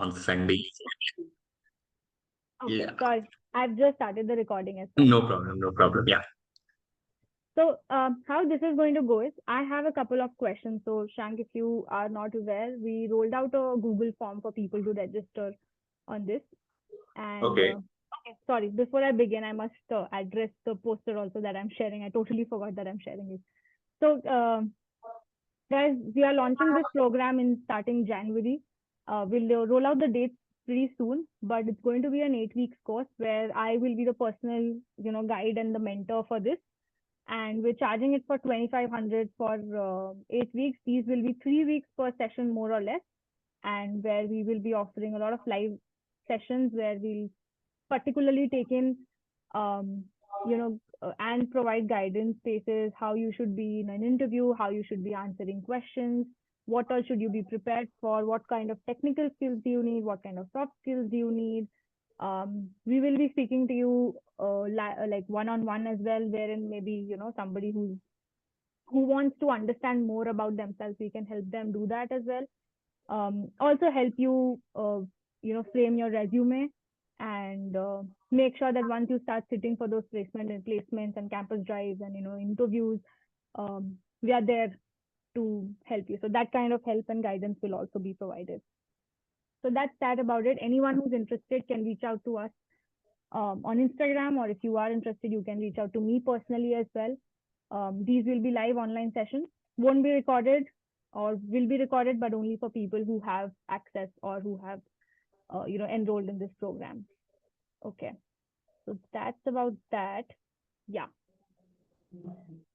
on Sunday. Okay, Yeah, sorry. I've just started the recording as well. no problem, no problem. Yeah. So, how this is going to go is I have a couple of questions. So, Shank, if you are not aware, we rolled out a Google form for people to register on this. And Okay. okay, sorry, before I begin, I must address the poster also that I'm sharing. I totally forgot that I'm sharing it. So, guys, we are launching this program in starting January. We'll roll out the dates pretty soon, but it's going to be an 8 weeks course where I will be the personal, guide and the mentor for this. And we're charging it for 2,500 for 8 weeks. These will be 3 weeks per session, more or less, and where we will be offering a lot of live sessions where we'll particularly take in, and provide guidance spaces, how you should be in an interview, how you should be answering questions, what all should you be prepared for, what kind of technical skills do you need, what kind of soft skills do you need. We will be speaking to you like one-on-one as well, wherein maybe, somebody who wants to understand more about themselves, we can help them do that as well. Also help you, frame your resume and make sure that once you start sitting for those placements and campus drives and, interviews, we are there to help you. So that kind of help and guidance will also be provided. So that's that about it. Anyone who's interested can reach out to us on Instagram, or if you are interested, you can reach out to me personally as well. These will be live online sessions, won't be recorded, or will be recorded, but only for people who have access or who have, enrolled in this program. Okay, so that's about that. Yeah.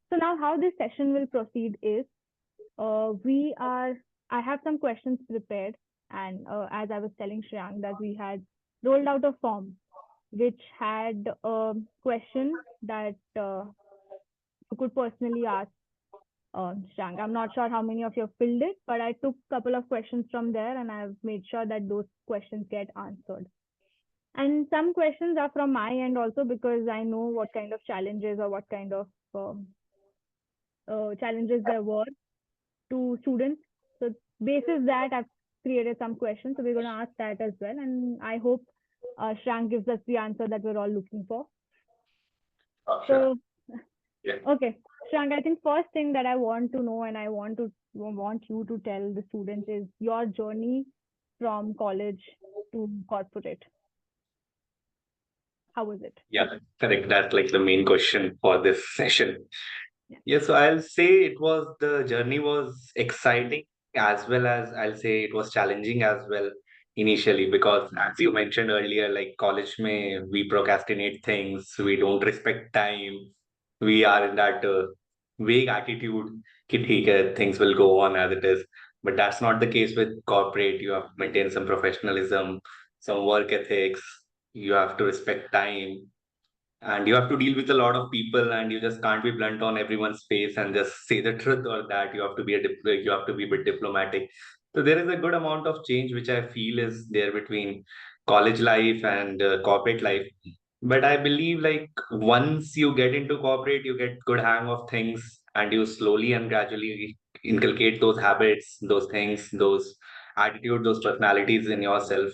So now how this session will proceed is, I have some questions prepared, and as I was telling Shreyank, that we had rolled out a form which had a question that you could personally ask Shreyank. I'm not sure how many of you have filled it, but I took a couple of questions from there and I've made sure that those questions get answered. And some questions are from my end also, because I know what kind of challenges or what kind of challenges there were to students. So basis that, I've created some questions. So we're going to ask that as well. And I hope Shreyank gives us the answer that we're all looking for. Sure. So, Yeah. okay, Shreyank, I think first thing that I want to know, and I want you to tell the students, is your journey from college to corporate. How was it? Yeah, correct. That's like the main question for this session. Yeah. Yeah, so I'll say the journey was exciting as well as I'll say it was challenging as well initially because as you mentioned earlier, like college may we procrastinate things, we don't respect time, we are in that vague attitude, कि ठीक है, things will go on as it is. But that's not the case with corporate. You have to maintain some professionalism, some work ethics, you have to respect time, and you have to deal with a lot of people, and you just can't be blunt on everyone's face and just say the truth or that. You have to be you have to be a bit diplomatic. So there is a good amount of change which I feel is there between college life and corporate life. But I believe like once you get into corporate, you get good hang of things, and you slowly and gradually inculcate those habits, those things, those attitude, those personalities in yourself.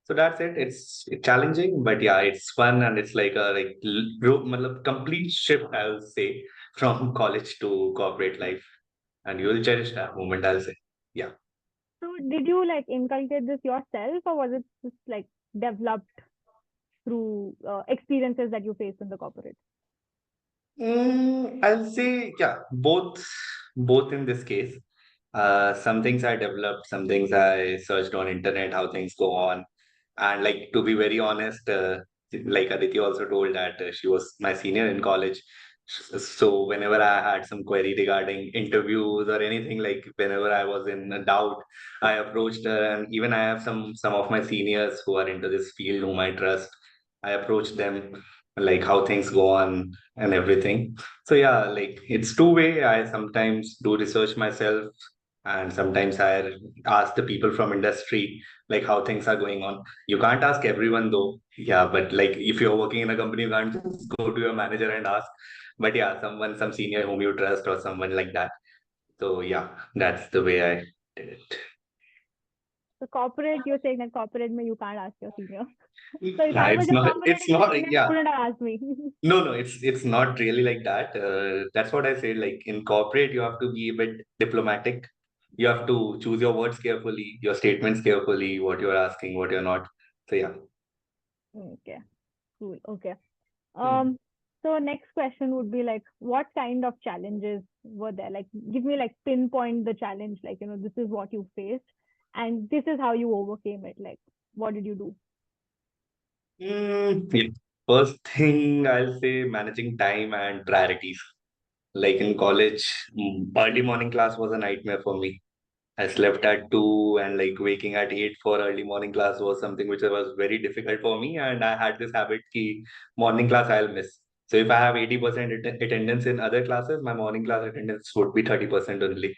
So that's it. It's challenging, but yeah, it's fun, and it's like a matlab, complete shift, I'll say, from college to corporate life, and you will cherish that moment, I'll say. Yeah. So did you like inculcate this yourself, or was it just like developed through experiences that you faced in the corporate? I'll say yeah, both in this case. Some things I developed, some things I searched on internet, how things go on. And like to be very honest, like Aditi also told that she was my senior in college. So whenever I had some query regarding interviews or anything, like whenever I was in a doubt, I approached her. And even I have some of my seniors who are into this field whom I trust. I approached them like how things go on and everything. So yeah, like it's two-way. I sometimes do research myself, and sometimes I ask the people from industry like how things are going on. You can't ask everyone though. Yeah, but like if you're working in a company, you can't just go to your manager and ask. But yeah, some senior whom you trust or someone like that. So yeah, that's the way I did it. So corporate, you're saying that corporate mein you can't ask your senior. So if Nah, I was it's a not. corporate It's in that not. scenario, you Yeah. wouldn't have asked me. No, no. It's not really like that. That's what I said. Like in corporate, you have to be a bit diplomatic. You have to choose your words carefully, your statements carefully, what you're asking, what you're not. So yeah. Okay, cool. Okay. Hmm. Um, so next question would be like, what kind of challenges were there? Like, give me like pinpoint the challenge. Like, this is what you faced, and this is how you overcame it. Like, what did you do? Yeah. First thing I'll say managing time and priorities. Like in college, early morning class was a nightmare for me. I slept at 2 and like waking at 8 for early morning class was something which was very difficult for me. And I had this habit ki morning class I'll miss. So if I have 80% attendance in other classes, my morning class attendance would be 30% only.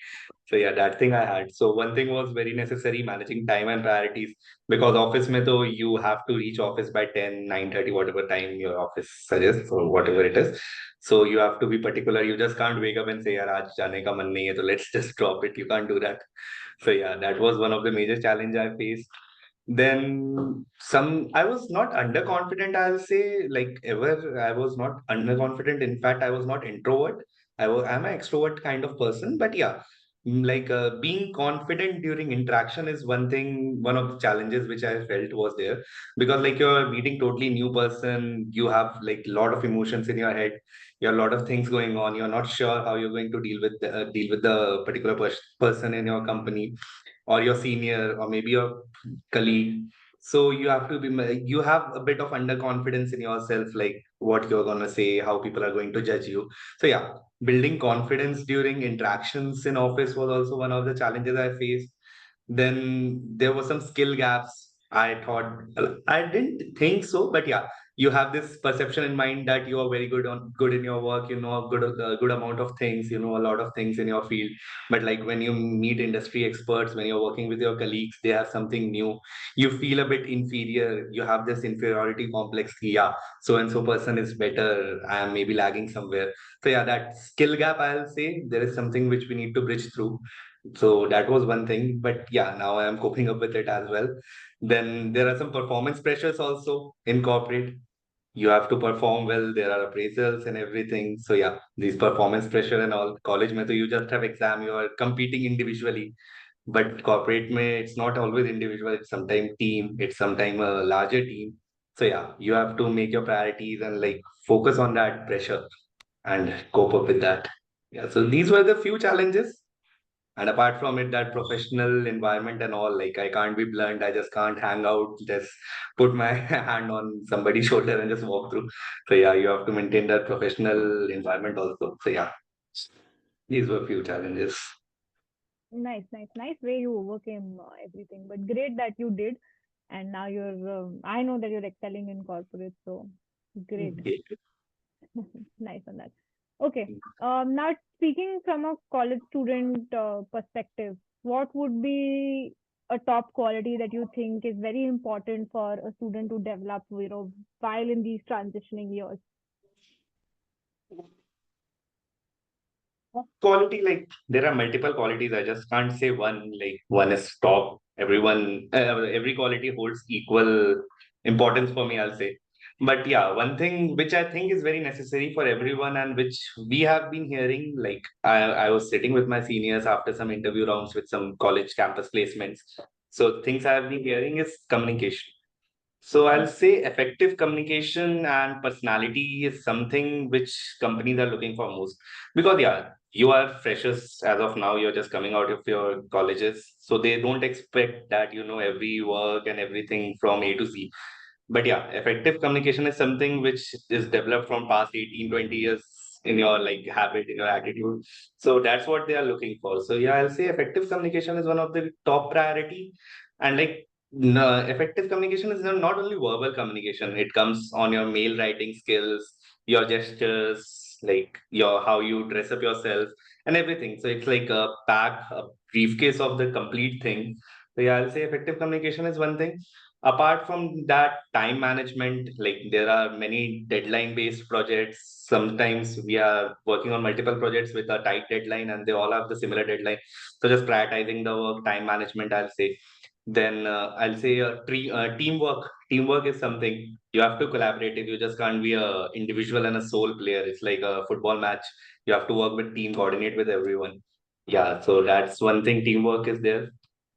So yeah, that thing I had. So one thing was very necessary managing time and priorities because office mein to you have to reach office by 10, 9:30, whatever time your office suggests or whatever it is. So you have to be particular. You just can't wake up and say, yaar, aaj jaane ka man nahi hai, so let's just drop it. You can't do that. So yeah, that was one of the major challenge I faced. Then I was not underconfident, I'll say, like ever. I was not underconfident. In fact, I was not introvert. I'm an extrovert kind of person, but yeah, like being confident during interaction is one of the challenges which I felt was there because like you're meeting totally new person, you have like a lot of emotions in your head, you have a lot of things going on, you're not sure how you're going to deal with the particular person in your company or your senior or maybe your colleague. So you have to be you have a bit of underconfidence in yourself, like what you're gonna say, how people are going to judge you. So yeah, building confidence during interactions in office was also one of the challenges I faced. Then there were some skill gaps. I thought I didn't think so, but yeah, you have this perception in mind that you are very good in your work. You know a good amount of things. You know a lot of things in your field. But like when you meet industry experts, when you're working with your colleagues, they have something new. You feel a bit inferior. You have this inferiority complex. Yeah, so and so person is better. I am maybe lagging somewhere. So yeah, that skill gap, I'll say there is something which we need to bridge through. So that was one thing. But yeah, now I am coping up with it as well. Then there are some performance pressures also in corporate. You have to perform well. There are appraisals and everything. So yeah, these performance pressure and all. College mein, you just have exam. You are competing individually. But corporate mein, it's not always individual. It's sometimes team. It's sometimes a larger team. So yeah, you have to make your priorities and like focus on that pressure and cope up with that. Yeah. So these were the few challenges. And apart from it, that professional environment and all, like I can't be blunt. I just can't hang out, just put my hand on somebody's shoulder and just walk through. So yeah, you have to maintain that professional environment also. So yeah, these were few challenges. Nice, nice, nice way you overcame everything. But great that you did, and now you're. I know that you're excelling in corporate, so great. Okay. Nice on that. Okay. Now speaking from a college student perspective, what would be a top quality that you think is very important for a student to develop, while in these transitioning years? Quality, like there are multiple qualities. I just can't say one. Like one is top. Every quality holds equal importance for me, I'll say. But yeah, one thing which I think is very necessary for everyone and which we have been hearing, like I was sitting with my seniors after some interview rounds with some college campus placements. So things I have been hearing is communication. So I'll say effective communication and personality is something which companies are looking for most. Because yeah, you are freshers as of now, you're just coming out of your colleges. So they don't expect that you know every work and everything from A to Z. But yeah, effective communication is something which is developed from past 18, 20 years in your like habit, in your attitude. So that's what they are looking for. So yeah, I'll say effective communication is one of the top priority. And like no, effective communication is not only verbal communication. It comes on your mail writing skills, your gestures, like your how you dress up yourself and everything. So it's like a briefcase of the complete thing. So yeah, I'll say effective communication is one thing. Apart from that, time management, like there are many deadline based projects. Sometimes we are working on multiple projects with a tight deadline and they all have the similar deadline. So just prioritizing the work, time management, I'll say. Then I'll say teamwork. Teamwork is something you have to collaborate. You just can't be a individual and a sole player. It's like a football match. You have to work with team, coordinate with everyone. Yeah, so that's one thing. Teamwork is there.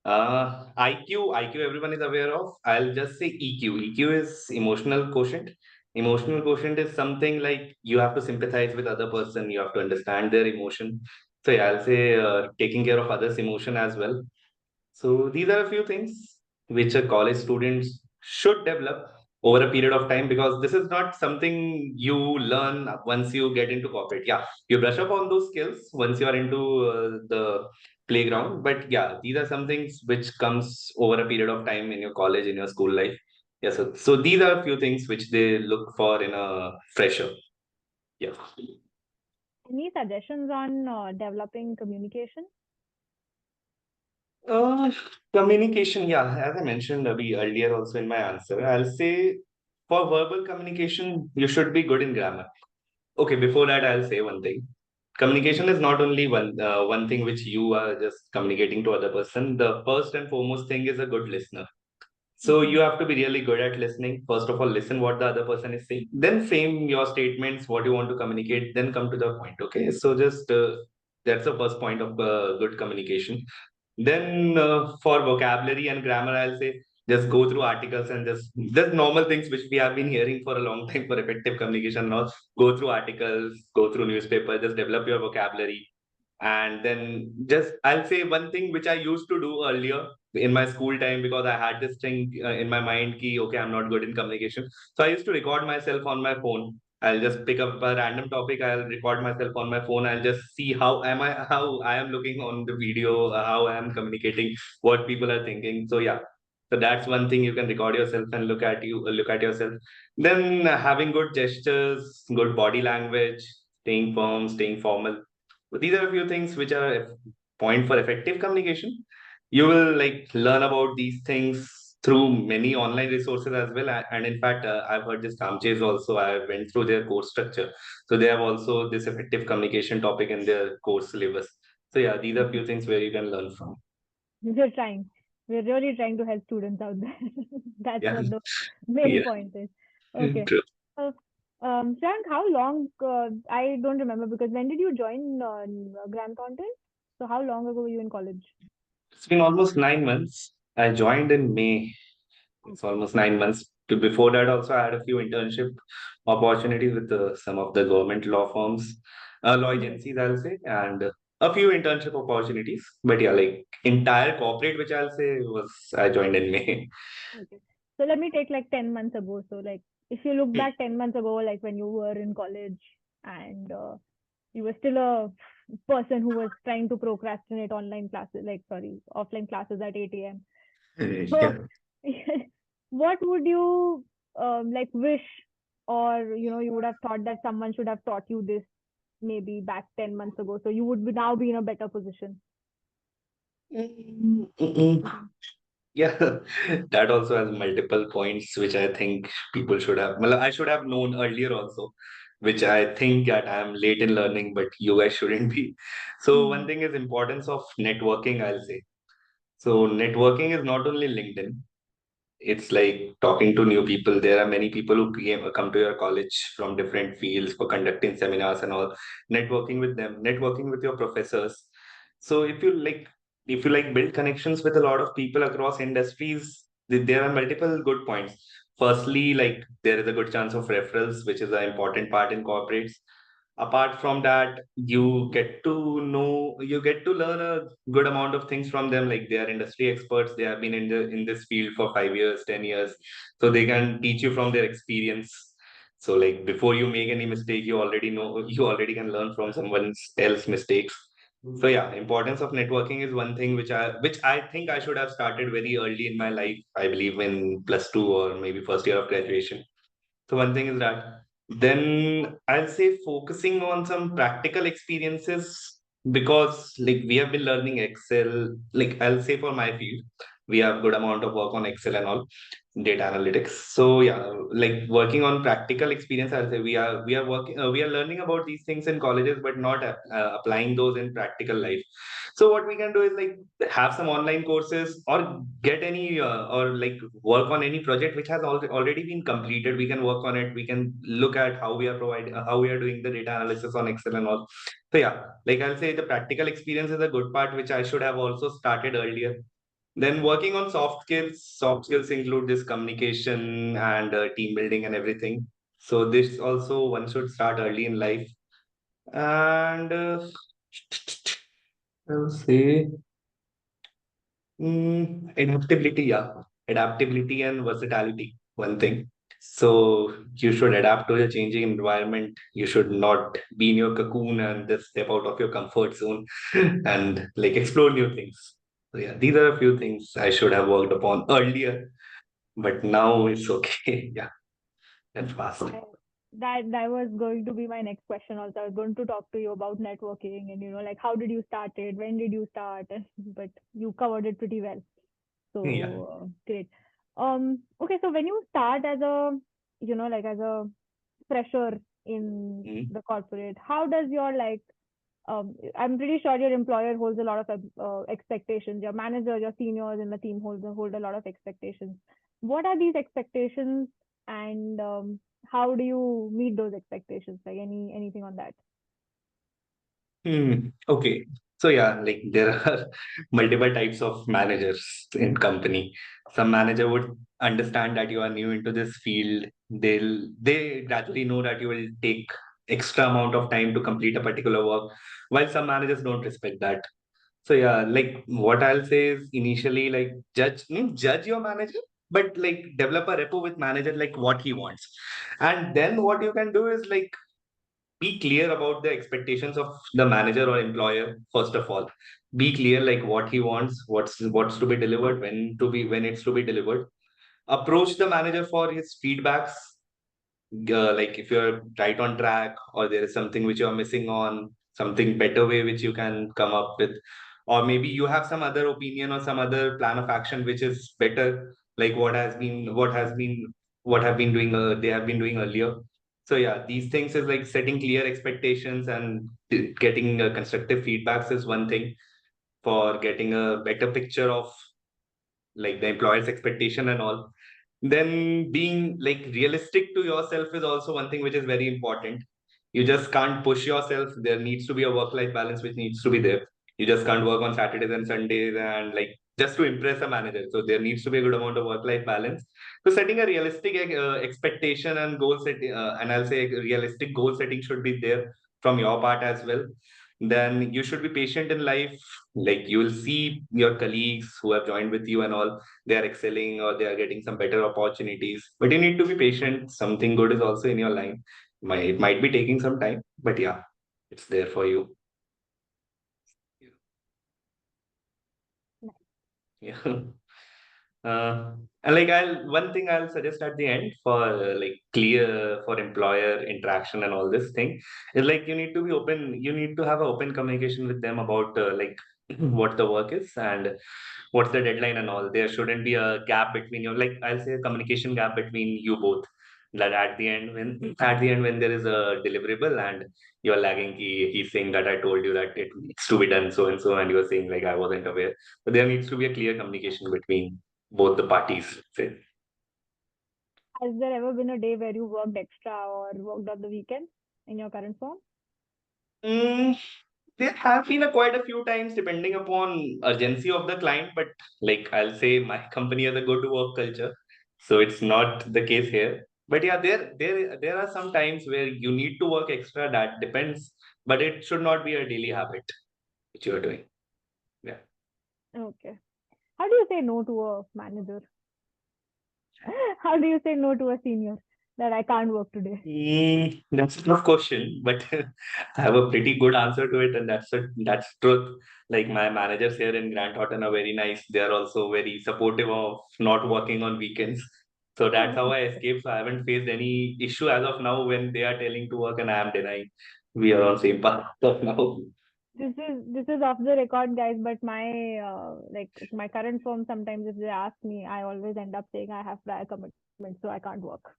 IQ, everyone is aware of. I'll just say EQ. EQ is emotional quotient. Emotional quotient is something like you have to sympathize with other person. You have to understand their emotion. So yeah, I'll say taking care of others' emotion as well. So these are a few things which a college students should develop over a period of time, because this is not something you learn once you get into corporate. Yeah, you brush up on those skills once you are into the playground. But yeah, these are some things which comes over a period of time in your college, in your school life. Yeah, so these are a few things which they look for in a fresher. Yeah. Any suggestions on developing communication? Uh, Communication, yeah, as I mentioned earlier also in my answer, I'll say for verbal communication, you should be good in grammar. Okay, before that, I'll say one thing. Communication is not only one thing which you are just communicating to other person. The first and foremost thing is a good listener. So Mm-hmm. you have to be really good at listening. First of all, listen what the other person is saying. Then frame your statements, what you want to communicate. Then come to the point. Okay, so just that's the first point of good communication. Then for vocabulary and grammar, I'll say just go through articles and just normal things which we have been hearing for a long time for effective communication. Now go through articles, go through newspaper, just develop your vocabulary. And then just I'll say one thing which I used to do earlier in my school time, because I had this thing in my mind ki okay, I'm not good in communication. So I used to record myself on my phone. I'll just pick up a random topic. I'll record myself on my phone. I'll just see how I am looking on the video, how I am communicating, what people are thinking. So yeah, so that's one thing you can record yourself and look at yourself. Then having good gestures, good body language, staying firm, staying formal. So these are a few things which are point for effective communication. You will like learn about these things through many online resources as well. And in fact, I've heard this Kamches also. I went through their course structure, so they have also this effective communication topic in their course syllabus. So yeah, these are few things where you can learn from. We're trying. We're really trying to help students out there. That's Yeah, what the main yeah, point is. Okay. true. So, Shreyank, how long? I don't remember because when did you join Grand Content? So, how long ago were you in college? It's been almost 9 months. I joined in May. It's Okay. almost 9 months. Before that, also, I had a few internship opportunities with some of the government law firms, law Mhm. agencies, I'll say, and a few internship opportunities. But yeah, like entire corporate, which I'll say was I joined in May. Okay. So let me take like 10 months ago. So like if you look back 10 months ago, like when you were in college and you were still a person who was trying to procrastinate online classes, like sorry, offline classes at 8 a.m. So Yeah. what would you like wish or you would have thought that someone should have taught you this maybe back 10 months ago so you would be now be in a better position. Mm-mm. Yeah, that also has multiple points which I think people should have. Well, I should have known earlier also, which I think that I'm late in learning, but you guys shouldn't be. So one Hmm. thing is importance of networking, I'll say. So networking is not only LinkedIn. It's like talking to new people. There are many people who come to your college from different fields for conducting seminars and all. Networking with them, networking with your professors. So if you like build connections with a lot of people across industries, there are multiple good points. Firstly, like there is a good chance of referrals, which is an important part in corporates. Apart from that, you get to learn a good amount of things from them. Like they are industry experts, they have been in this field for 5 years, 10 years, so they can teach you from their experience. So like before you make any mistake, you already can learn from someone else mistakes. So yeah, importance of networking is one thing which I think I should have started very early in my life. I believe in +2 or maybe first year of graduation. So one thing is that. Then I'll say focusing on some practical experiences, because like we have been learning Excel, like I'll say for my field. We have good amount of work on Excel and all data analytics. So yeah, like working on practical experience, I'll say we are working we are learning about these things in colleges, but not applying those in practical life. So what we can do is like have some online courses or get any or like work on any project which has already been completed. We can work on it. We can look at how we are providing how we are doing the data analysis on Excel and all. So yeah, like I'll say the practical experience is a good part which I should have also started earlier. Then working on soft skills. Soft skills include this communication and team building and everything. So this also one should start early in life. And I'll say adaptability. Yeah, adaptability and versatility. One thing. So you should adapt to a changing environment. You should not be in your cocoon and just step out of your comfort zone and like explore new things. So yeah, these are a few things I should have worked upon earlier, but now it's okay. Yeah, that's fast. I, that was going to be my next question also. I was going to talk to you about networking and like how did you start it, when did you start, but you covered it pretty well. Yeah. So great. Okay, so when you start as a like as a fresher in Mm. the corporate, how does your like I'm pretty sure your employer holds a lot of expectations. Your manager, your seniors in the team hold a lot of expectations. What are these expectations, and how do you meet those expectations? Like anything on that? Okay. So yeah, like there are multiple types of managers in company. Some manager would understand that you are new into this field. They gradually know that you will take extra amount of time to complete a particular work, while some managers don't respect that. So yeah, like what I'll say is initially like judge your manager, but like develop a rapport with manager like what he wants. And then what you can do is like be clear about the expectations of the manager or employer first of all. Be clear like what he wants, what's to be delivered, when it's to be delivered. Approach the manager for his feedbacks, like if you're right on track or there is something which you're missing on, something better way which you can come up with, or maybe you have some other opinion or some other plan of action which is better, like what have been doing they have been doing earlier. So yeah, these things is like setting clear expectations and getting constructive feedbacks is one thing for getting a better picture of like the employer's expectation and all. Then being like realistic to yourself is also one thing which is very important. You just can't push yourself. There needs to be a work life balance which needs to be there. You just can't work on Saturdays and Sundays and like just to impress a manager. So there needs to be a good amount of work life balance. So setting a realistic expectation and goal setting, and I'll say realistic goal setting should be there from your part as well. Then you should be patient in life. Like you will see your colleagues who have joined with you and all, they are excelling or they are getting some better opportunities. But you need to be patient. Something good is also in your line. It might be taking some time, but yeah, it's there for you. Yeah. And like one thing I'll suggest at the end for like clear for employer interaction and all this thing is like you need to be open. You need to have an open communication with them about like what the work is and what's the deadline and all. There shouldn't be a gap between you. Like I'll say a communication gap between you both. That at the end when there is a deliverable and you're lagging, he's saying that I told you that it needs to be done so and you're saying like I wasn't aware. But there needs to be a clear communication between both the parties. Say. Has there ever been a day where you worked extra or worked on the weekend in your current firm? Mm, there have been quite a few times depending upon urgency of the client, but like I'll say my company has a good work culture, so it's not the case here. But yeah, there are some times where you need to work extra. That depends, but it should not be a daily habit which you are doing. Yeah. Okay. How do you say no to a manager? How do you say no to a senior that I can't work today? That's a tough question, but I have a pretty good answer to it, and that's truth. Like my managers here in Grant Thornton are very nice. They are also very supportive of not working on weekends. So that's how I Okay. escape. So I haven't faced any issue as of now when they are telling to work and I am denying. We are on same path of now. this is off the record, guys. But my like my current firm, sometimes if they ask me, I always end up saying I have prior commitments, so I can't work.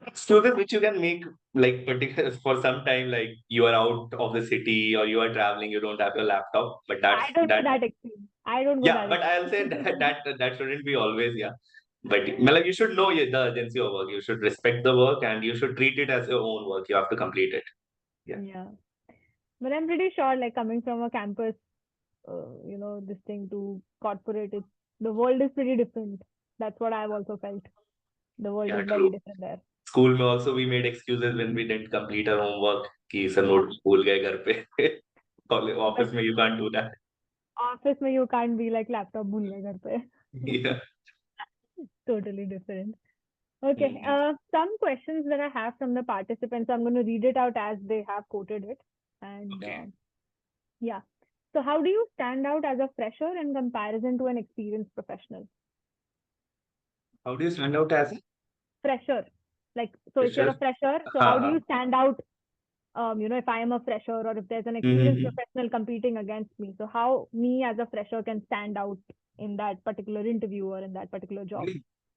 Excuses which you can make like particular for some time, like you are out of the city or you are traveling, you don't have your laptop, but I don't go that that extreme. I don't go yeah, that but I'll say extreme. that shouldn't be always, yeah. But Malak, you should know the urgency of work. You should respect the work and you should treat it as your own work. You have to complete it. Yeah. Yeah, but I'm pretty sure, like coming from a campus, this thing to corporate, the world is pretty different. That's what I've also felt. The world Yeah, is very true. different there. School में also we made excuses when we didn't complete our homework कि sir Yeah, note भूल गए घर पे. College but office में you can't do that. office में you can't be like laptop भूल गए घर पे. Yeah. Totally different. Okay, Mhm. some questions that I have from the participants, I'm going to read it out as they have quoted it. And Okay. yeah. So, how do you stand out as a fresher in comparison to an experienced professional? How do you stand out as a Fresher. Like, so if you're fresher? a fresher, so how do हाँ. you stand out? If I am a fresher or if there's an experienced Mm-hmm. professional competing against me, so how me as a fresher can stand out in that particular interview or in that particular job?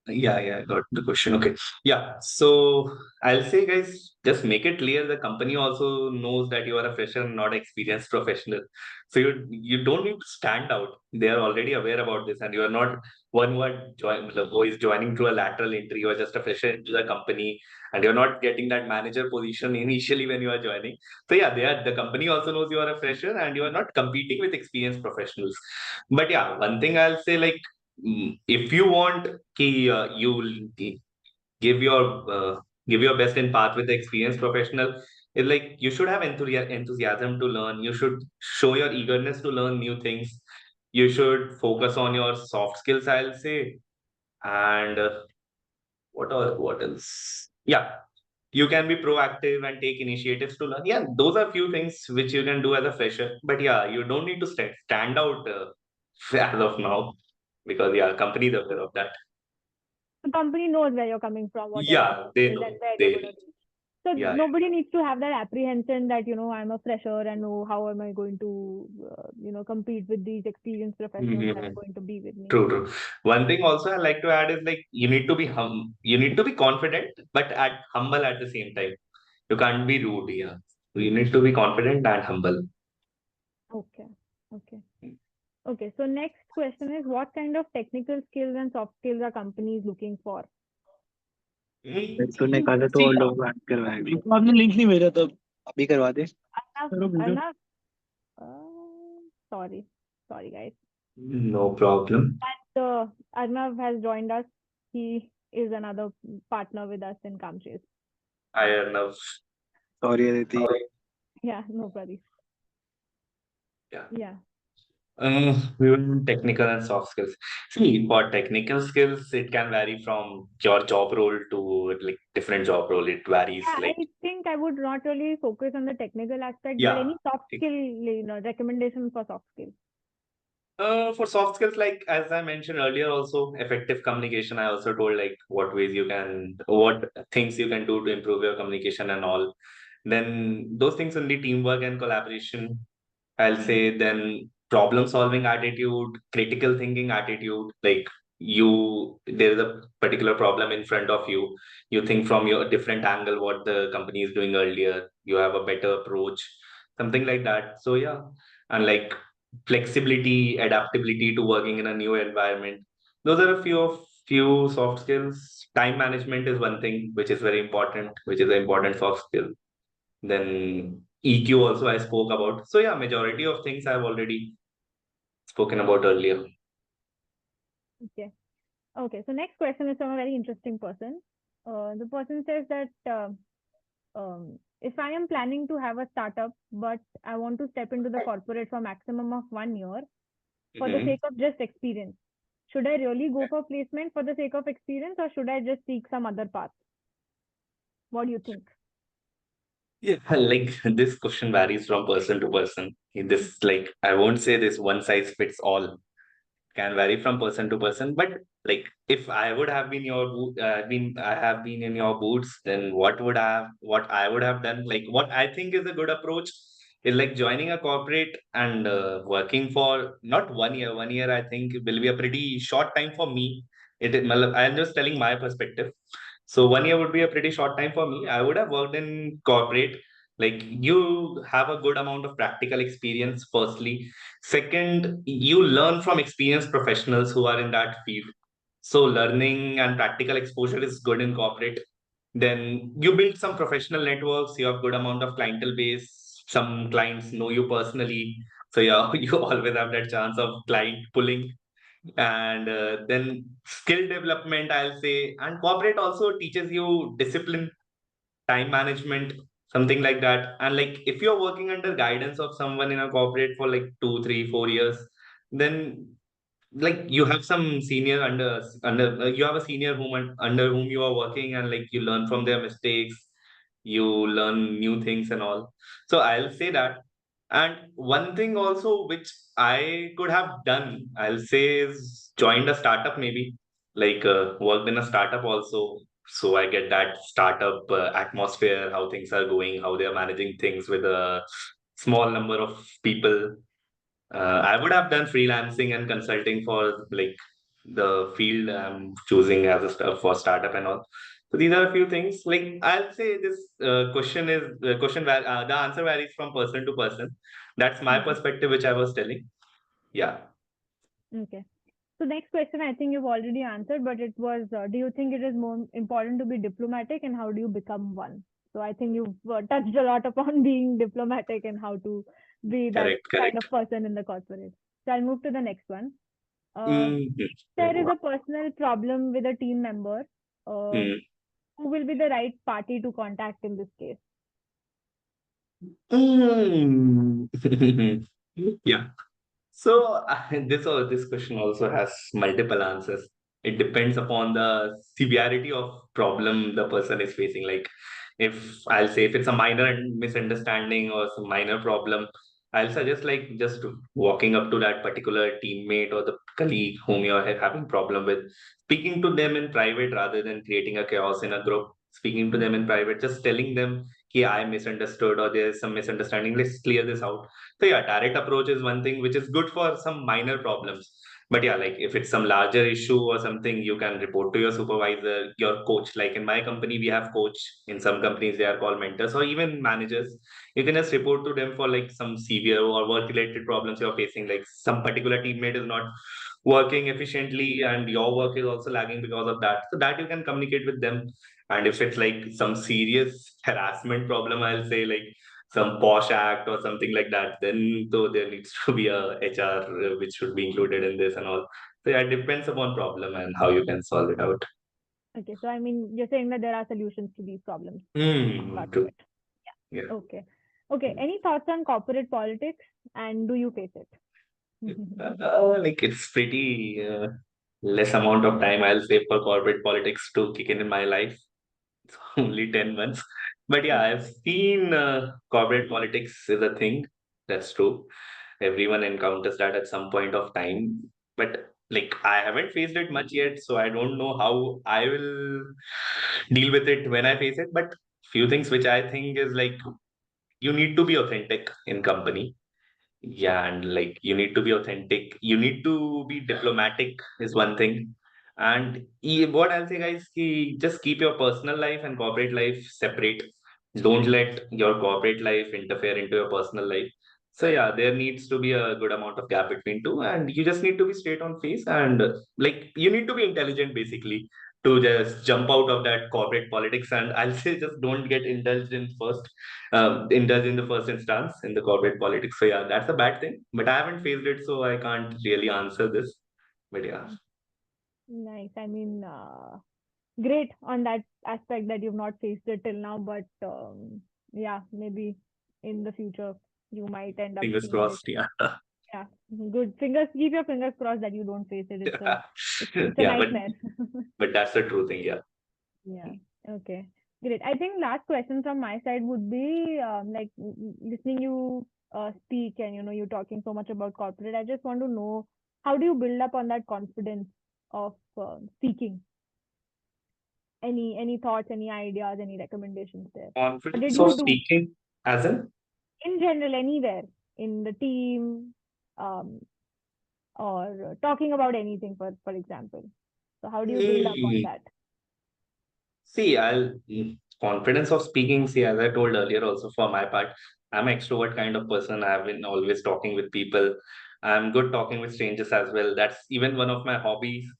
Yeah, I got the question. Okay. Yeah. So I'll say, guys, just make it clear the company also knows that you are a fresher, not experienced professional. So you don't need to stand out. They are already aware about this, and you are not one who is joining through a lateral entry. You are just a fresher into the company, and you're not getting that manager position initially when you are joining. So yeah, the company also knows you are a fresher, and you are not competing with experienced professionals. But yeah, one thing I'll say, like, if you want you will give your give your best in path with the experienced professional, it's like you should have enthusiasm to learn. You should show your eagerness to learn new things. You should focus on your soft skills, I'll say. And what else? Yeah, you can be proactive and take initiatives to learn. Yeah, those are few things which you can do as a fresher. But yeah, you don't need to stand out as of now, because yeah, companies are aware of that. The company knows where you're coming from, what your Yeah, they experience is, and know. where you're They going to reach. So yeah. nobody needs to have that apprehension that, I'm a fresher and oh, how am I going to, compete with these experienced professionals that are Mhm. going to be with me. True, true. One thing also I like to add is like you need to be you need to be confident, but at humble at the same time. You can't be rude. Yeah, you need to be confident and humble. Okay. Okay. Okay. So next question is, what kind of technical skills and soft skills are companies looking for? तूने कहा था तो See, और लोग बात करवाएंगे तो आपने लिंक नहीं भेजा तो अभी करवा दे Arnav, करो भेजो Arnav, sorry, sorry guys. no problem. And Arnav has joined us. He is another partner with us in Kamchis. I enough. Sorry Aditi Yeah, no worries. Yeah. Yeah. We will technical and soft skills. See, for technical skills, it can vary from your job role to like different job role. It varies. Yeah, Like I think I would not really focus on the technical aspect, but yeah. any soft skill, recommendations for soft skills. For soft skills, like as I mentioned earlier, also effective communication. I also told like what things you can do to improve your communication and all. Then those things in the teamwork and collaboration, I'll say. Then problem solving attitude, critical thinking attitude. Like there is a particular problem in front of you. You think from your different angle what the company is doing earlier. You have a better approach, something like that. So yeah, and like flexibility, adaptability to working in a new environment. Those are a few soft skills. Time management is one thing which is very important, which is an important soft skill. Then EQ also I spoke about. So yeah, majority of things I've already spoken about earlier. Okay. Okay. So next question is from a very interesting person. The person says that if I am planning to have a startup, but I want to step into the corporate for maximum of 1 year for the Mhm. sake of just experience, should I really go for placement for the sake of experience, or should I just seek some other path? What do you think? Yeah, like this question varies from person to person. This like I won't say this one size fits all. Can vary from person to person, but like if I would have been I have been in your boots, then what I would have done, like what I think is a good approach is like joining a corporate and working for not 1 year. 1 year, I think, will be a pretty short time for me. I am just telling my perspective. So 1 year would be a pretty short time for me. I would have worked in corporate. Like you have a good amount of practical experience, firstly. Second, you learn from experienced professionals who are in that field. So learning and practical exposure is good in corporate. Then you build some professional networks, you have good amount of clientele base, some clients know you personally. So yeah, you always have that chance of client pulling. And then skill development, I'll say. And corporate also teaches you discipline, time management, something like that. And like if you're working under guidance of someone in a corporate for like 2 3 4 years, then like you have some senior under you have a senior under whom you are working, and like you learn from their mistakes, you learn new things and all. So I'll say that. And one thing also which I could have done, I'll say, is joined a startup, maybe like worked in a startup also. So I get that startup atmosphere, how things are going, how they are managing things with a small number of people. I would have done freelancing and consulting for like the field I'm choosing as a for startup and all. So these are a few things. Like I'll say this question is the answer varies from person to person. That's my Mhm. perspective, which I was telling. Yeah, Okay. So next question, I think you've already answered, but it was, do you think it is more important to be diplomatic, and how do you become one? So I think you've touched a lot upon being diplomatic and how to be that correct, kind correct. of person in the corporate. So I'll move to the next one. Uh, Mhm. there is a personal problem with a team member. Uh, Mm. who will be the right party to contact in this case? Mm. Yeah. So this question also has multiple answers. It depends upon the severity of problem the person is facing. Like if I'll say if it's a minor misunderstanding or some minor problem, I'll suggest like just walking up to that particular teammate or the colleague whom you're having problem with, speaking to them in private rather than creating a chaos in a group. Speaking to them in private, just telling them, "Hey, I misunderstood or there's some misunderstanding. Let's clear this out." So yeah, direct approach is one thing which is good for some minor problems. But yeah, like if it's some larger issue or something, you can report to your supervisor, your coach. Like in my company, we have coach. In some companies, they are called mentors or even managers. You can just report to them for like some severe or work-related problems you're facing. Like some particular teammate is not working efficiently and your work is also lagging because of that. So that you can communicate with them. And if it's like some serious harassment problem, I'll say like some posh act or something like that, then though there needs to be a HR which should be included in this and all. So yeah, it depends upon problem and how you can solve it out. Okay, so I mean, you're saying that there are solutions to these problems, not to True. it. Yeah. Okay. Okay. Any thoughts on corporate politics, and do you face it? Like it's pretty less amount of time I'll say for corporate politics to kick in my life. It's only 10 months. But yeah, I've seen corporate politics is a thing. That's true. Everyone encounters that at some point of time. But like I haven't faced it much yet, so I don't know how I will deal with it when I face it. But few things which I think is like you need to be authentic in company. Yeah, and like you need to be authentic. You need to be diplomatic is one thing. And what I'll say, guys, just keep your personal life and corporate life separate. Don't let your corporate life interfere into your personal life. So yeah, there needs to be a good amount of gap between two, and you just need to be straight on face and like you need to be intelligent basically to just jump out of that corporate politics. And I'll say just don't get indulged in first indulge in the first instance in the corporate politics. So yeah, that's a bad thing. But I haven't faced it, so I can't really answer this. But yeah, Nice. I mean, great on that aspect that you've not faced it till now, but yeah, maybe in the future you might end up fingers seeing it. crossed. Yeah, Yeah, good. Keep your fingers crossed that you don't face it. It's a yeah, nightmare. but that's the true thing. Yeah, Yeah. Okay. Great. I think last question from my side would be like listening you speak, and you talking so much about corporate. I just want to know, how do you build up on that confidence of speaking? Any thoughts, any ideas, any recommendations there? What did confidence of you do? speaking as in. in general, anywhere in the team, um, or talking about anything, for example. So how do you build up on Mm, that? See, confidence of speaking. See, as I told earlier, also for my part, I'm an extrovert kind of person. I've been always talking with people. I'm good talking with strangers as well. That's even one of my hobbies,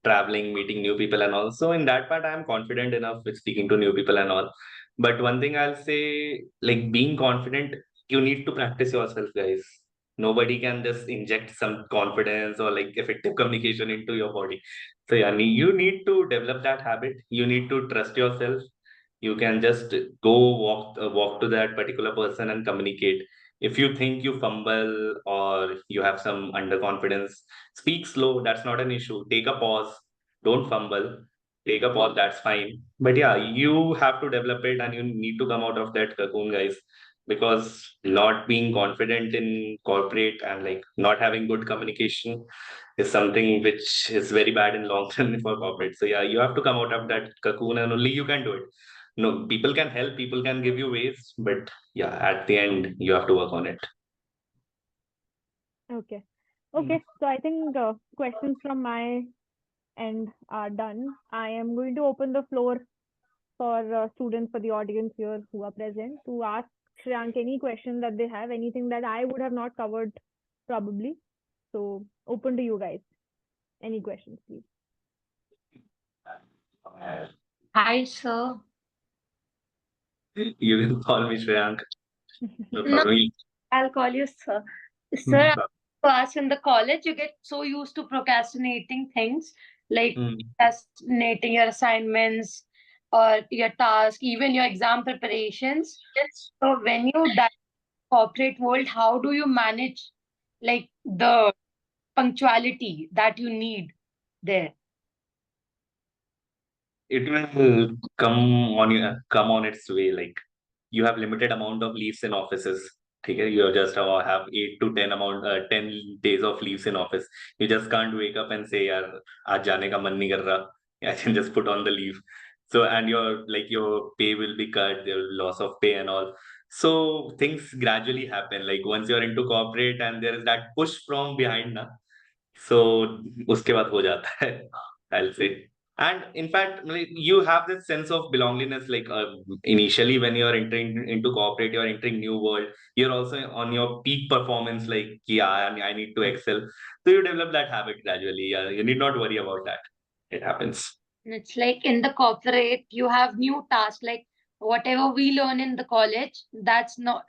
traveling, meeting new people, and also in that part, I'm confident enough with speaking to new people and all. But one thing I'll say, like being confident, you need to practice yourself, guys. Nobody can just inject some confidence or like effective communication into your body. So yeah, you need to develop that habit. You need to trust yourself. You can just go walk to that particular person and communicate. If you think you fumble or you have some underconfidence, speak slow. That's not an issue. Take a pause. Don't fumble. Take a pause. That's fine. But yeah, you have to develop it and you need to come out of that cocoon, guys. Because not being confident in corporate and like not having good communication is something which is very bad in long term for corporate. So yeah, you have to come out of that cocoon and only you can do it. No, people can help, people can give you ways, but yeah, at the end you have to work on it. Okay. Mm. Okay. So I think questions from my end are done. I am going to open the floor for students, for the audience here who are present, to ask Shreyank any question that they have, anything that I would have not covered probably. So open to you guys. Any questions, please? Hi, sir. You can call me Shreyank. No No, problem. I'll call you sir. Sir, I Mm. want to ask, in the college, you get so used to procrastinating things, like Mm. procrastinating your assignments or your task, even your exam preparations. So when you dive corporate world, how do you manage like the punctuality that you need there? It will come on its way. Like you have limited amount of leaves in offices. Okay, you just have 8 to 10 days of leaves in office. You just can't wake up and say, "यार आज जाने का मन नहीं कर रहा." I can just put on the leave. So and your pay will be cut. There will be loss of pay and all. So things gradually happen. Like once you're into corporate and there is that push from behind, na. So उसके बाद हो जाता है. I'll say. And in fact, like, you have this sense of belongingness. Like initially, when you're entering into corporate, you're entering new world. You're also on your peak performance. Like, yeah, I need to excel. So you develop that habit gradually. Yeah, you need not worry about that. It happens. It's like in the corporate, you have new tasks, like whatever we learn in the college, it's not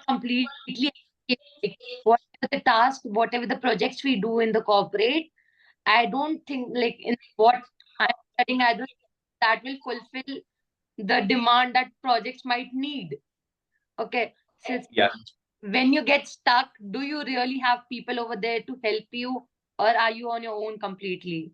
completely like whatever the task, whatever the projects we do in the corporate. I don't think like in what I'm studying, I don't think that will fulfill the demand that projects might need. Okay. So it's Yeah. when you get stuck, do you really have people over there to help you, or are you on your own completely?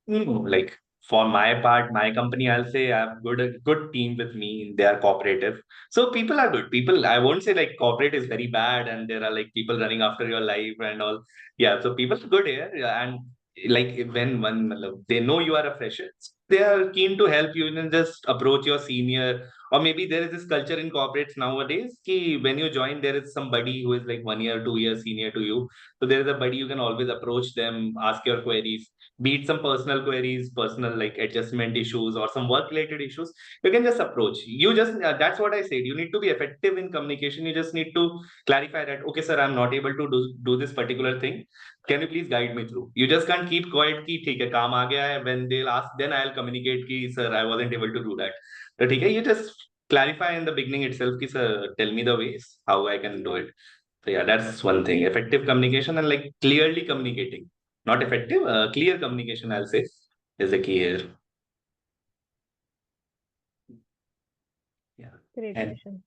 Like for my part, my company, I'll say I have a good team with me. They are cooperative. So people are good. People, I won't say like corporate is very bad and there are like people running after your life and all. Yeah, so people are good here. Yeah, and like when one they know you are a fresher, they are keen to help you. You can just approach your senior. Or maybe there is this culture in corporates nowadays ki when you join, there is somebody who is like 1 year, 2 years senior to you. So there is a buddy you can always approach them, ask your queries, be it some personal queries, personal like adjustment issues, or some work related issues. You can just approach. You just that's what I said. You need to be effective in communication. You just need to clarify that. Okay, sir, I'm not able to do this particular thing. Can you please guide me through? You just can't keep quiet. Ki theek hai, kaam aa gaya hai. When they'll ask, then I'll communicate. Ki sir, I wasn't able to do that. So theek hai, you just clarify in the beginning itself. Ki sir, tell me the ways how I can do it. So yeah, that's one thing. Effective communication and like clearly communicating. Not effective, clear communication, I'll say, is the key here. Yeah. Great And question.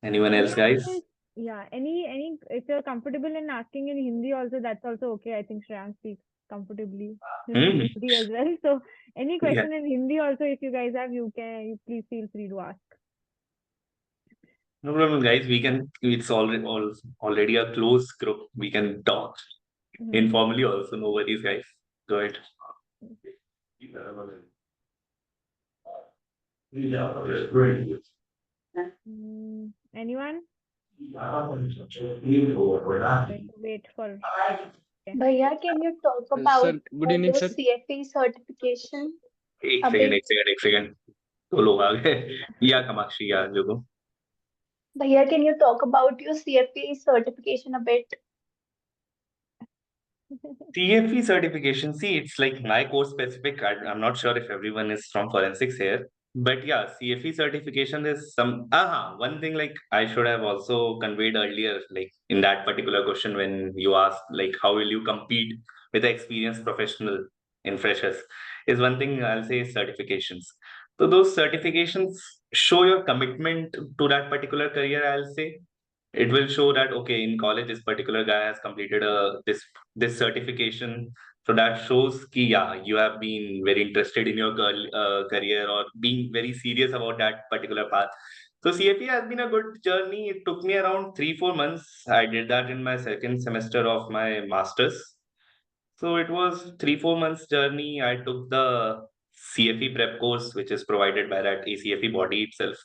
anyone else, Anyone guys? else? Yeah, any, if you're comfortable in asking in Hindi also, that's also okay. I think Shreyank speaks comfortably Hmm. Hindi as well. So any Yeah. question in Hindi also, if you guys have, you please feel free to ask. No problem, guys. We can, it's already a close group. We can talk Mhm. informally also. No worries, guys. Go ahead. Anyone? Going to wait for. Okay. Bhaiya, can you talk about Sir, good evening, your sir. CFE certification एक a second bit? एक second एक second दो लोग आ गए या कमाक्षी या जो Bhaiya, can you talk about your CFE certification a bit? TFE certification, see, it's like my course specific. I'm not sure if everyone is from forensics here, but yeah, CFE certification is some. One thing like I should have also conveyed earlier, like in that particular question when you asked, like, how will you compete with the experienced professional in freshers, is one thing I'll say is certifications. So those certifications show your commitment to that particular career, I'll say. It will show that okay, in college this particular guy has completed this certification, so that shows ki yeah, you have been very interested in your career or being very serious about that particular path. So CFE has been a good journey. It took me around 3-4 months. I did that in my second semester of my masters. So it was 3-4 months journey. I took the CFE prep course, which is provided by that ACFE body itself.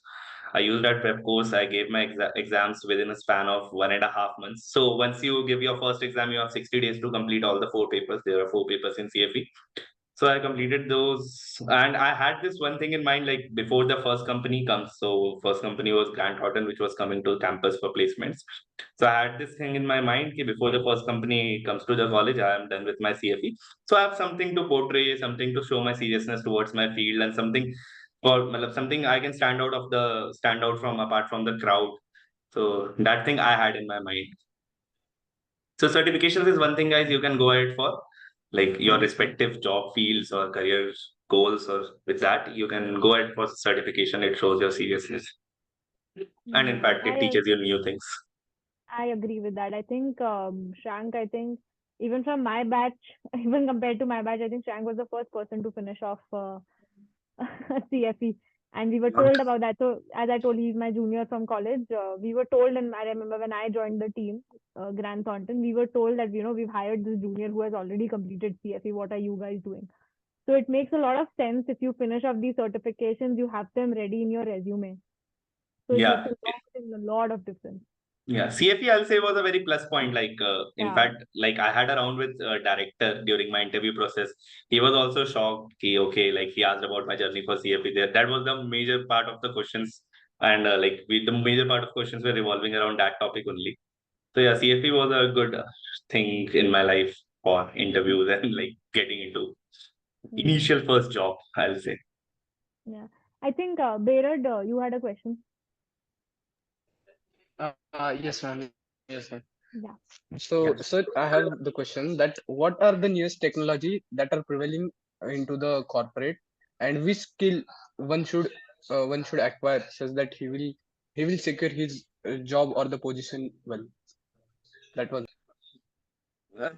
I used that prep course. I gave my exams within a span of 1.5 months. So once you give your first exam, you have 60 days to complete all the four papers. There are four papers in CFE. So I completed those, and I had this one thing in mind, like before the first company comes. So first company was Grant Thornton, which was coming to campus for placements. So I had this thing in my mind, ki before the first company comes to the college, I am done with my CFE. So I have something to portray, something to show my seriousness towards my field, and something or matlab, something I can stand out from apart from the crowd. So that thing I had in my mind. So certifications is one thing, guys, you can go ahead for, like your respective job fields or career goals, or with that, you can go ahead for certification. It shows your seriousness. And in Hmm. fact, it teaches you new things. I agree with that. I think Shrank, I think even from my batch, even compared to my batch, I think Shrank was the first person to finish off CFE. And we were told about that. So as I told you, he's my junior from college. We were told, and I remember when I joined the team, Grant Thornton, we were told that, we've hired this junior who has already completed CFE. What are you guys doing? So it makes a lot of sense. If you finish off these certifications, you have them ready in your resume. So it makes Yeah. a lot of difference. Yeah, CFE I'll say was a very plus point. Like, in Yeah. fact, like I had a round with director during my interview process. He was also shocked. Okay, like he asked about my journey for CFE. There, that was the major part of the questions, and the major part of questions were revolving around that topic only. So yeah, CFE was a good thing in my life for interviews and like getting into Hmm. initial first job, I'll say. Yeah. I think, Behrad, you had a question. Yes, ma'am. Yes, ma'am. Yeah. So, sir, I have the question that what are the newest technology that are prevailing into the corporate, and which skill one should one should acquire such that he will secure his job or the position well. That was. Uh,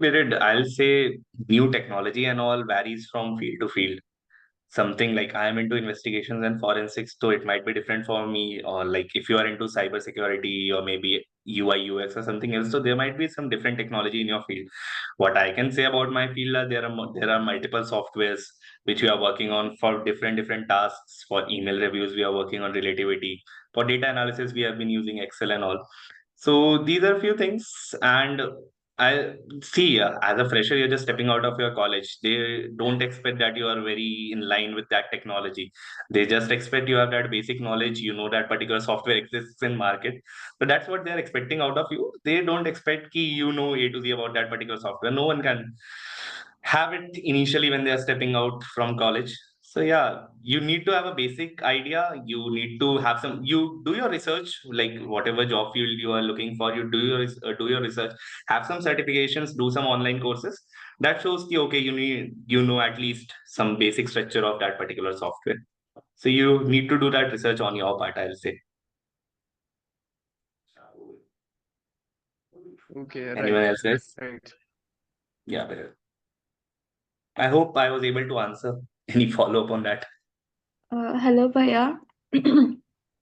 Period. I'll say new technology and all varies from field to field. Something like I am into investigations and forensics, so it might be different for me. Or like if you are into cybersecurity or maybe UI UX or something else, so there might be some different technology in your field. What I can say about my field are there are multiple softwares which we are working on for different tasks. For email reviews, we are working on relativity. For data analysis, we have been using Excel and all. So these are few things, and I see as a fresher, you're just stepping out of your college. They don't expect that you are very in line with that technology. They just expect you have that basic knowledge. You know that particular software exists in market. So that's what they're expecting out of you. They don't expect ki you know A to Z about that particular software. No one can have it initially when they are stepping out from college. So yeah, you need to have a basic idea. You need to have some. You do your research, like whatever job field you are looking for. You do your research. Have some certifications. Do some online courses. That shows the okay. You know at least some basic structure of that particular software. So you need to do that research on your part, I'll say. Okay, Anyone right, else, guys? right. Yeah, but I hope I was able to answer any follow up on that. Hello, Bhaiya.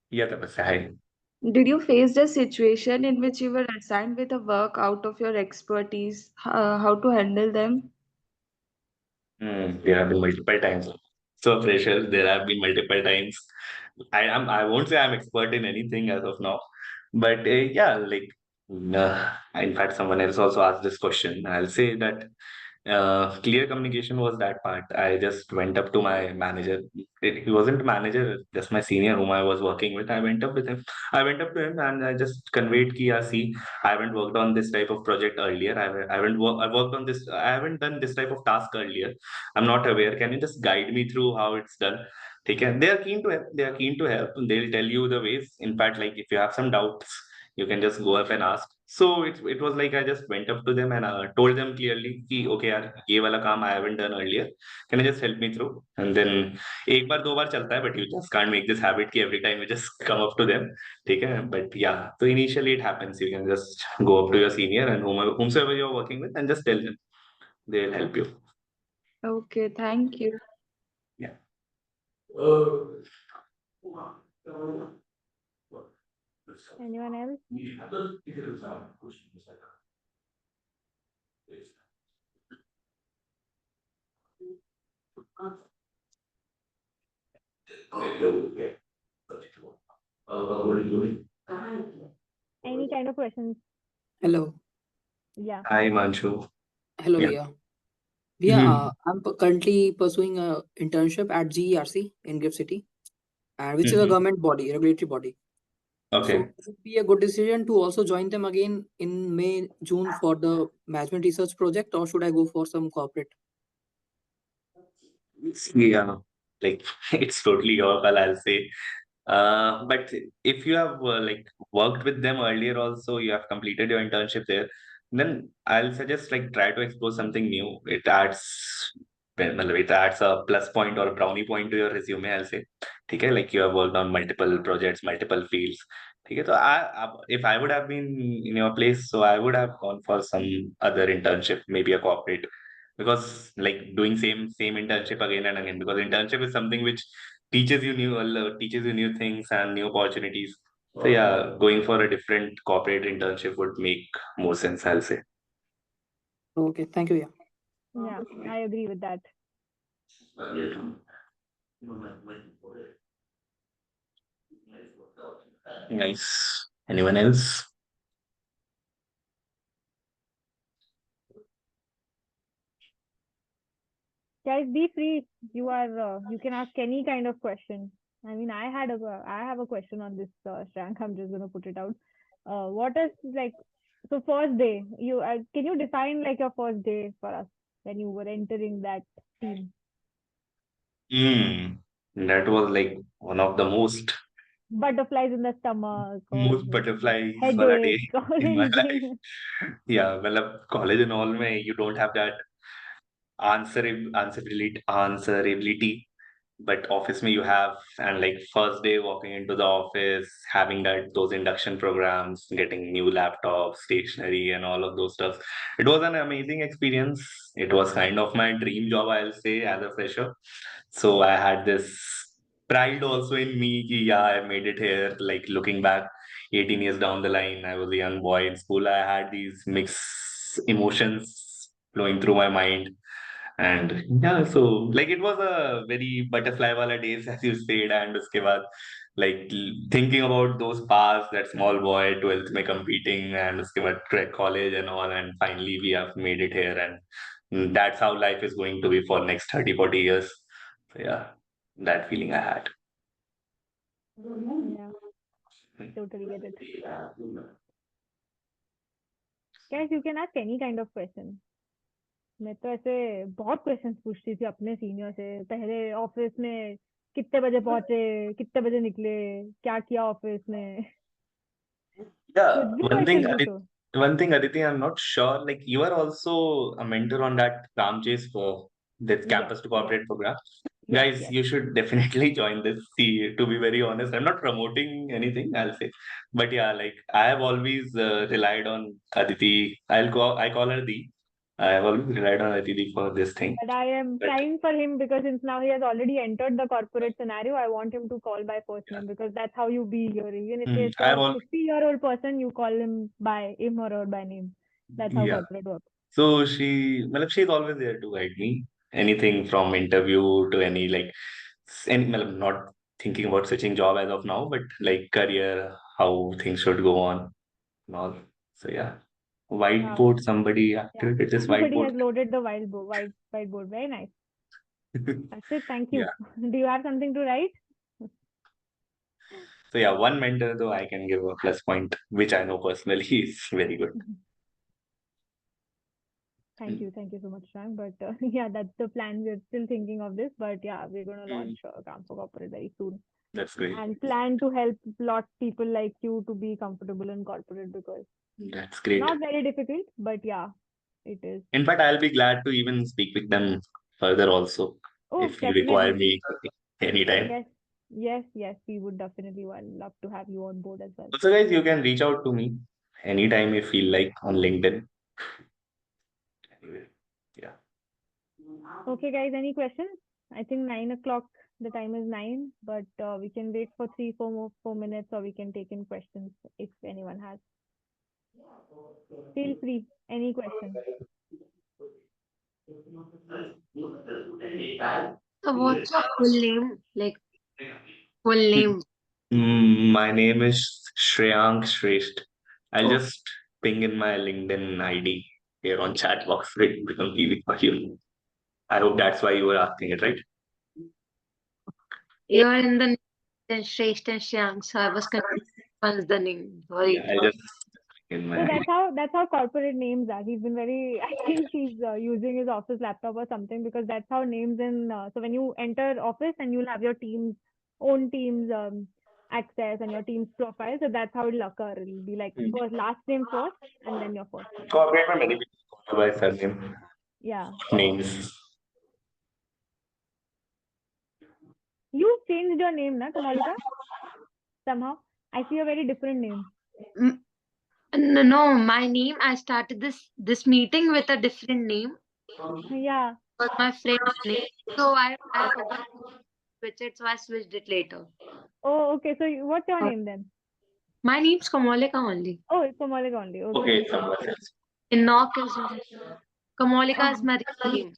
Yeah, Tapasya. Hi. Did you face the situation in which you were assigned with a work out of your expertise? How to handle them? There have been multiple times. So freshers, there have been multiple times. I won't say I'm expert in anything as of now, But yeah, like in fact, someone else also asked this question. I'll say that clear communication was that part. I just went up to my manager. He wasn't a manager, just my senior whom I was working with. I went up with him. I went up to him and I just conveyed ki, yeah, see, I haven't worked on this type of project earlier. I worked on this. I haven't done this type of task earlier. I'm not aware. Can you just guide me through how it's done? They are keen to help. They are keen to help. They'll tell you the ways. In fact, like if you have some doubts, you can just go up and ask. So it was like I just went up to them and told them clearly कि okay यार ये वाला काम I haven't done earlier. Can you just help me through? And then एक बार दो बार चलता है, but you just can't make this habit कि every time you just come up to them. ठीक है? But yeah, so initially it happens. You can just go up to your senior and whomsoever you're working with and just tell them. They'll help you. Okay, thank you. Yeah. Anyone else? Any kind of questions? Hello. Yeah. Hi, Manchu. Hello, Yeah. Via. Via, Mhm. I'm currently pursuing a internship at GERC in Gift City, and which is a Mhm. government body, regulatory body. So Okay. it would be a good decision to also join them again in May, June for the management research project, or should I go for some corporate? Yeah. Like it's totally your call, I'll say. But if you have like worked with them earlier, also you have completed your internship there, then I'll suggest like try to explore something new. It adds a plus point or a brownie point to your resume, I'll say. Okay, like you have worked on multiple projects, multiple fields. Okay, so if I would have been in your place, so I would have gone for some other internship, maybe a corporate, because like doing same internship again and again, because internship is something which teaches you new things and new opportunities. So yeah, going for a different corporate internship would make more sense, I'll say. Okay, thank you, Via. Yeah, I agree with that. Nice. Anyone else? Guys, be free. You can ask any kind of question. I mean, I have a question on this, Shrank. I'm just gonna put it out. What is like, so first day, can you define like your first day for us when you were entering that team? Hmm. That was like one of the Butterflies in the stomach or most butterflies wala day headache or in my life. anything? Yeah, well, college and all, mein, you don't have that answerability, but office में you have, and like first day walking into the office, having those induction programs, getting new laptops, stationery, and all of those stuff. It was an amazing experience. It was kind of my dream job, I'll say, as a fresher. So I had this pride also in me. Ki, yeah, I made it here. Like looking back, 18 years down the line, I was a young boy in school. I had these mixed emotions flowing through my mind. And yeah, so like it was a very butterfly wala days, as you said, and uske baad, like thinking about those past, that small boy, 12th mein competing, and uske baad college and all, and finally we have made it here, and that's how life is going to be for next 30, 40 years. So yeah, that feeling I had. Yeah, totally get it. Guys, you can ask any kind of question. मैं तो ऐसे बहुत questions पूछती थी अपने senior से पहले office में कितने बजे पहुंचे कितने बजे निकले क्या किया ऑफिस में Yeah, कुछ भी क्वेश्चन पूछो one thing, Aditi, I'm not sure. Like you are also a mentor on that Ramjes for that yes campus to yes corporate program. yes Guys, yes you should definitely join this. See, to be very honest, I'm not promoting anything, I'll say, but yeah, like I have always relied on Aditi. I call her Di. I have always relied on Aditi for this thing. but I am But trying for him because since now he has already entered the corporate scenario I want him to call by first name because that's how you be here even if it's I have a all 50-year-old person you call him by him or her by name that's how yeah. corporate works So she's always there to guide me. Anything from interview to any like, not thinking about switching job as of now, but like career, how things should go on and all. So yeah, Wow. whiteboard. Somebody Yeah. activated this Somebody whiteboard. has loaded the whiteboard. Very nice. Harshit, thank Yeah. you. Do you have something to write? So yeah, one mentor though I can give a plus point, which I know personally is very good. Thank Mm. you. Thank you so much, Shreyank. But yeah, that's the plan. We're still thinking of this, but yeah, we're going to launch Mm. Camp for Corporate very soon That's great. and plan to help lot people like you to be comfortable in corporate because That's great. not very difficult, but yeah, it is. In fact, I'll be glad to even speak with them further also Oh, if you require definitely. me anytime. Yes. Yes. Yes. We would definitely love to have you on board as well. Also, guys, you can reach out to me anytime you feel like on LinkedIn. Anyway, yeah. Okay, guys, any questions? I think 9 o'clock, the time is 9, but we can wait for 4 minutes or we can take in questions if anyone has. Feel free, any question. So what's your full name? Like full name. My name is Shreyank Shresth. I'll Oh, just ping in my LinkedIn ID here on chat box. It becomes easy for you. I hope that's why you were asking it, right? you're in the name and Shresth and Shreyank, so I was confused. One's the name. Yeah, Sorry. I'll just ping in my So ID. that's how corporate names are. He's been very. I think he's using his office laptop or something because that's how names in. So when you enter office and you'll have your team's own team's access and your team's profile. So that's how it'll occur. It'll be like Hmm. first last name first and then your first name. Corporate में many people call by surname Yeah. names. You changed your name, na, Kamalika? Somehow. I see a very different name. Mm, No, no, my name. I started this meeting with a different name. Yeah. It was my friend's name, so I forgot to switch it, so I switched it later. Oh, okay. So what's your name then? My name's Kamalika only. Oh, it's Kamalika only. Okay. Okay, someone else. Enoch is my Kamalika is my real name.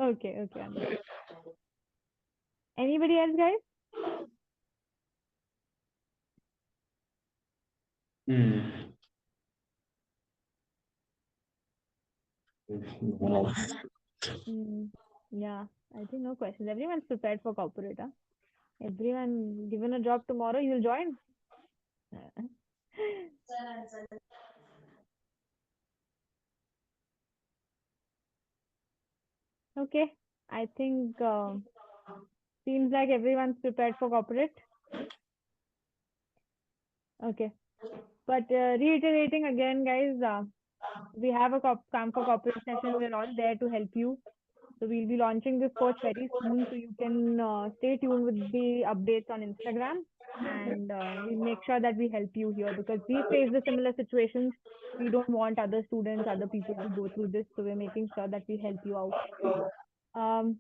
Okay, okay, understood. Anybody else, guys? Hmm. Mm, yeah, I think no questions. Everyone's prepared for corporate, huh? Everyone given a job tomorrow, you'll join. Okay, I think seems like everyone's prepared for corporate. Okay, but reiterating again, guys, we have a camp for corporate session. We're all there to help you. So we'll be launching this course very soon. So you can stay tuned with the updates on Instagram, and we'll make sure that we help you here because we face the similar situations. We don't want other students, other people to go through this. So we're making sure that we help you out. Um,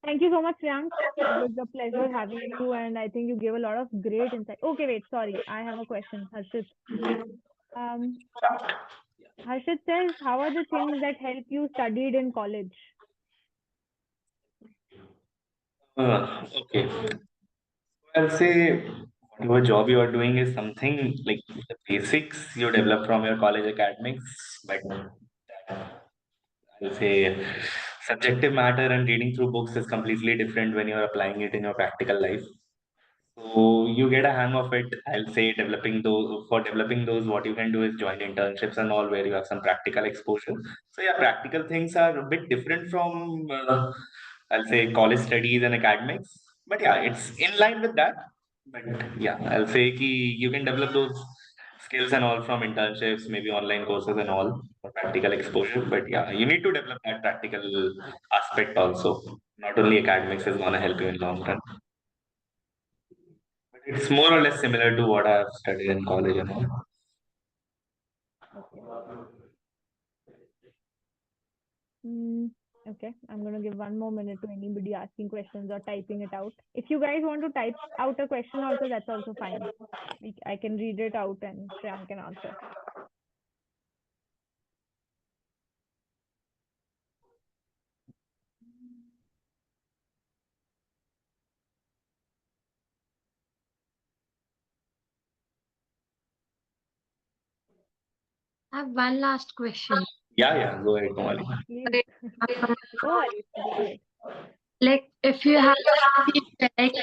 Thank you so much, Priyank. It was a pleasure having you, and I think you gave a lot of great insight. Okay, wait, sorry, I have a question, Harshit. Um, Harshit says, how are the things that help you studied in college? Okay. I'll say whatever job you are doing is something like the basics you develop from your college academics, but I'll say subjective matter and reading through books is completely different when you're applying it in your practical life. So you get a hang of it. I'll say developing those, what you can do is join internships and all where you have some practical exposure. So yeah, practical things are a bit different from I'll say college studies and academics. But yeah, it's in line with that. But yeah, I'll say you can develop those skills and all from internships, maybe online courses and all for practical exposure. But yeah, you need to develop that practical aspect also. Not only academics is gonna help you in long run. It's more or less similar to what I've studied in college and all. Okay. Mm, okay, I'm gonna give 1 more minute to anybody asking questions or typing it out. If you guys want to type out a question also, that's also fine. I can read it out and Shreyank can answer. I have one last question. Yeah, go ahead, Kamali. Please. Sorry, I'm No worries. Go ahead. like if you have like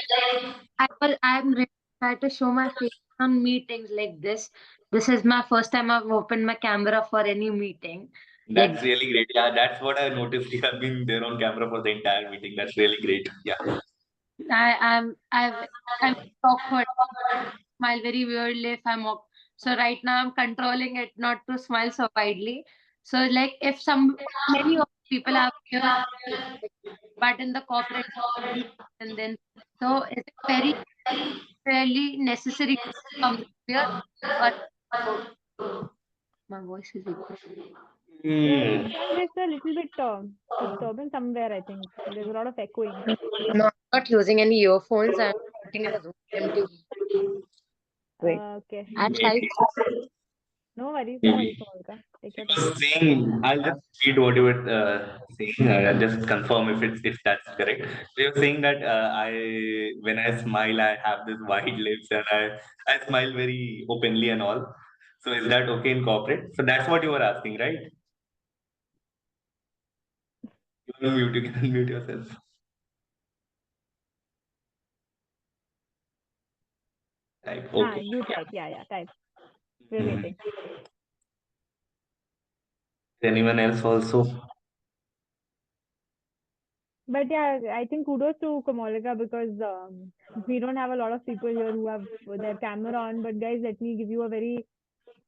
I'm ready to try to show my face on meetings like this. This is my first time I've opened my camera for any meeting. Like That's really great. Yeah, that's what I noticed. You have been there on camera for the entire meeting. That's really great. Yeah. I'm awkward, smile very weirdly if I'm awkward. So right now I'm controlling it not to smile so widely. So like if many of people have fear of like, but in the corporate and then so is it very really necessary to come here or oh, my voice is echoing. Your Hmm. sound is a little bit disturbing somewhere, I think. There's a lot of echoing. No, I'm not using any earphones. I'm sitting in a room empty. Wait, Okay. I'll try. Maybe. No worries, Maybe. Monica. Take You your time. were saying, I'll just read what you were saying. I'll just confirm if that's correct. So you're saying that when I smile, I have this wide lips and I smile very openly and all. So is that okay in corporate? So that's what you were asking, right? You can unmute. You can unmute yourself. Like okay. You type. Yeah, type. We're Mhm. waiting. Anyone else also? But yeah, I think kudos to Kamolika because we don't have a lot of people here who have their camera on. But guys, let me give you a very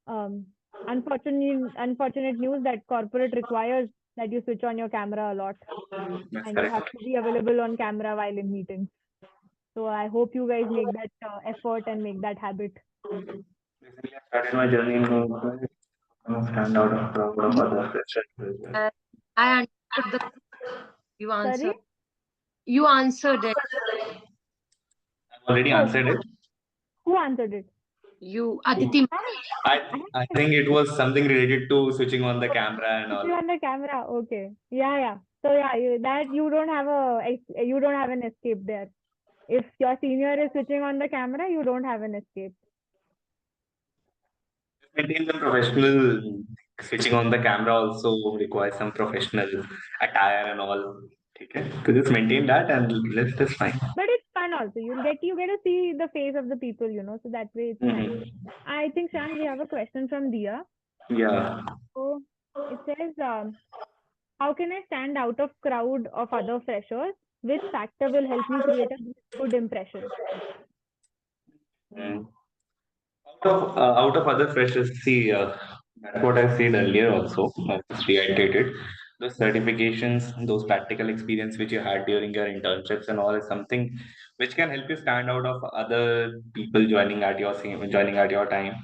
um, unfortunate news that corporate requires that you switch on your camera a lot That's and you correct. have to be available on camera while in meetings. So I hope you guys make that effort and make that habit. Recently, I started my journey in stand out of crowd of other freshers. I, I understood the you Sorry? answered. You answered it. I've already Oh, answered it. who answered it? You Aditi. I I I think it was something related to switching on the camera and switching all. on the camera. Okay. Yeah. So yeah, you don't have you don't have an escape there. If your senior is switching on the camera, you don't have an escape. Maintain some professional switching on the camera also requires some professional attire and all. Okay. So just maintain that and that's fine. But it's fun also. You get to see the face of the people, so that way it's nice. Mhm. I think Shan, we have a question from Dia. Yeah. So it says, how can I stand out of crowd of other freshers? Which factor will help me create a good impression? Mm. Out of other freshers, see, that's what I said earlier also. I just reiterated. Those certifications, those practical experience which you had during your internships and all is something which can help you stand out of other people joining at your time.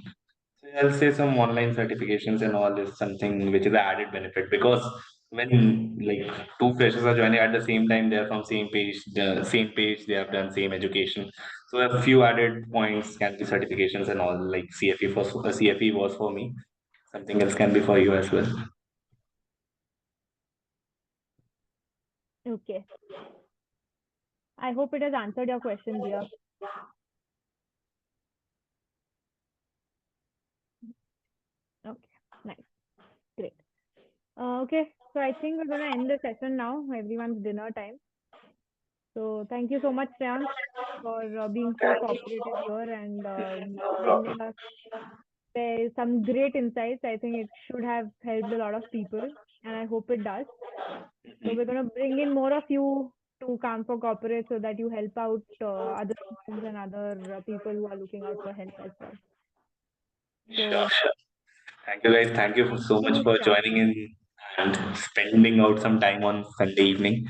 So I'll say some online certifications and all is something which is an added benefit because when like two freshers are joining at the same time, they are from same page, they have done same education. So a few added points can be certifications and all. Like CFE was for me. Something else can be for you as well. Okay. I hope it has answered your question, Dia. Okay. Nice. Great. Okay. So I think we're gonna end the session now. Everyone's dinner time. So thank you so much, Shreyank, for being so cooperative here and lending us some great insights. I think it should have helped a lot of people, and I hope it does. So we're gonna bring in more of you to come for corporate so that you help out other students and other people who are looking out for help as well. Sure, So sure. Thank you guys. Thank you so much smooth for start. joining in and spending out some time on Sunday evening.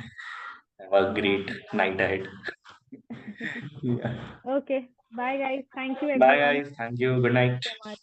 Have a Yeah. great night ahead. Yeah. Okay. Bye, guys. Thank you, Bye everyone guys. Thank you. Good night. so much.